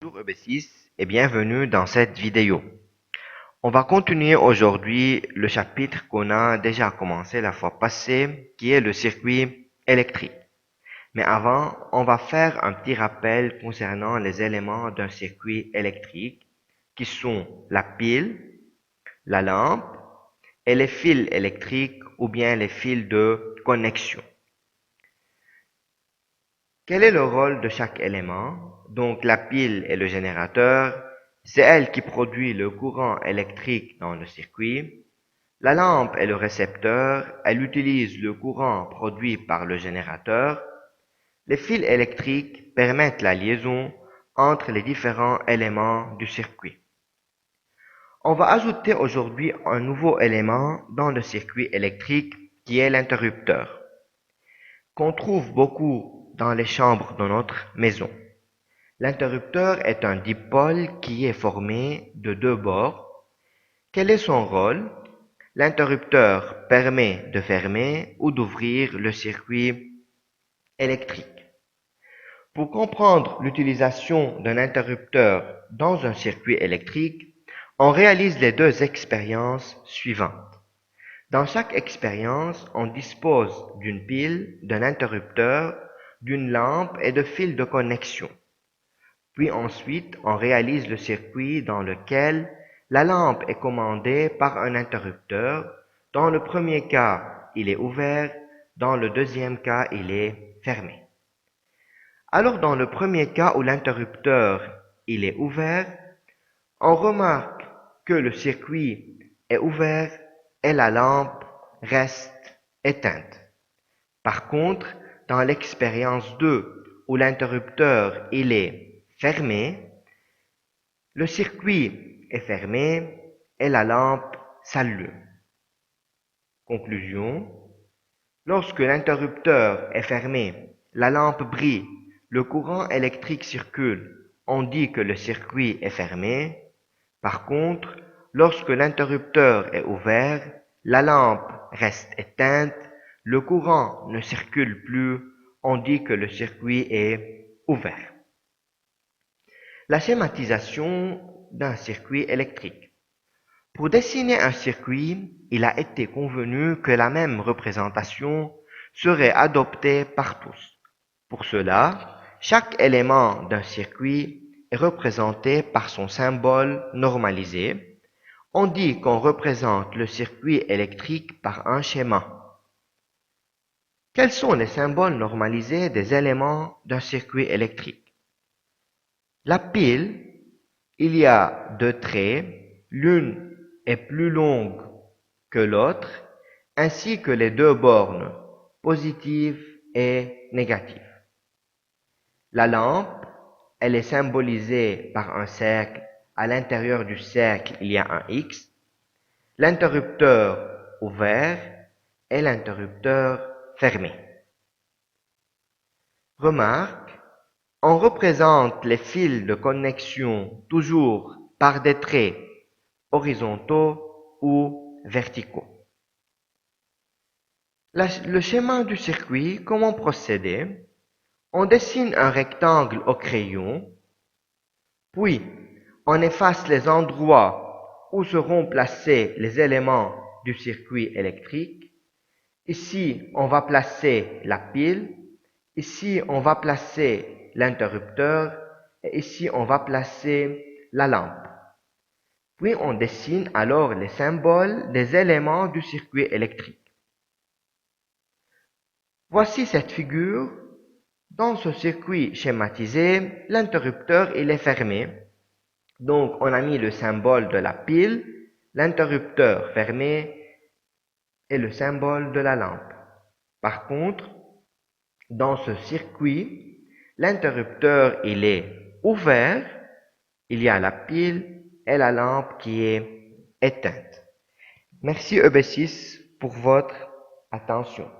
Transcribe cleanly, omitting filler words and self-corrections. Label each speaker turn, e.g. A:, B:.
A: Bonjour EB6 et bienvenue dans cette vidéo. On va continuer aujourd'hui le chapitre qu'on a déjà commencé la fois passée, qui est le circuit électrique. Mais avant, on va faire un petit rappel concernant les éléments d'un circuit électrique, qui sont la pile, la lampe et les fils électriques ou bien les fils de connexion. Quel est le rôle de chaque élément? Donc la pile est le générateur, c'est elle qui produit le courant électrique dans le circuit. La lampe est le récepteur, elle utilise le courant produit par le générateur. Les fils électriques permettent la liaison entre les différents éléments du circuit. On va ajouter aujourd'hui un nouveau élément dans le circuit électrique qui est l'interrupteur, qu'on trouve beaucoup dans les chambres de notre maison. L'interrupteur est un dipôle qui est formé de deux bords. Quel est son rôle? L'interrupteur permet de fermer ou d'ouvrir le circuit électrique. Pour comprendre l'utilisation d'un interrupteur dans un circuit électrique, on réalise les deux expériences suivantes. Dans chaque expérience, on dispose d'une pile, d'un interrupteur, d'une lampe et de fils de connexion. Puis ensuite, on réalise le circuit dans lequel la lampe est commandée par un interrupteur. Dans le premier cas, il est ouvert, dans le deuxième cas, il est fermé. Alors dans le premier cas où l'interrupteur il est ouvert, on remarque que le circuit est ouvert et la lampe reste éteinte. Par contre, dans l'expérience 2 où l'interrupteur il est fermé, le circuit est fermé et la lampe s'allume. Conclusion: lorsque l'interrupteur est fermé, la lampe brille, le courant électrique circule, on dit que le circuit est fermé. Par contre, lorsque l'interrupteur est ouvert, la lampe reste éteinte, le courant ne circule plus, on dit que le circuit est ouvert. La schématisation d'un circuit électrique. Pour dessiner un circuit, il a été convenu que la même représentation serait adoptée par tous. Pour cela, chaque élément d'un circuit est représenté par son symbole normalisé. On dit qu'on représente le circuit électrique par un schéma. Quels sont les symboles normalisés des éléments d'un circuit électrique? La pile, il y a deux traits, l'une est plus longue que l'autre, ainsi que les deux bornes, positives et négatives. La lampe, elle est symbolisée par un cercle. À l'intérieur du cercle, il y a un X. L'interrupteur ouvert et l'interrupteur fermé. Remarque, on représente les fils de connexion toujours par des traits horizontaux ou verticaux. Le schéma du circuit, comment procéder? On dessine un rectangle au crayon, puis on efface les endroits où seront placés les éléments du circuit électrique. Ici, on va placer la pile, ici, on va placer l'interrupteur, et ici, on va placer la lampe. Puis on dessine alors les symboles des éléments du circuit électrique. Voici cette figure. Dans ce circuit schématisé, l'interrupteur il est fermé. Donc on a mis le symbole de la pile, l'interrupteur fermé et le symbole de la lampe. Par contre, dans ce circuit, l'interrupteur il est ouvert, il y a la pile et la lampe qui est éteinte. Merci EB6 pour votre attention.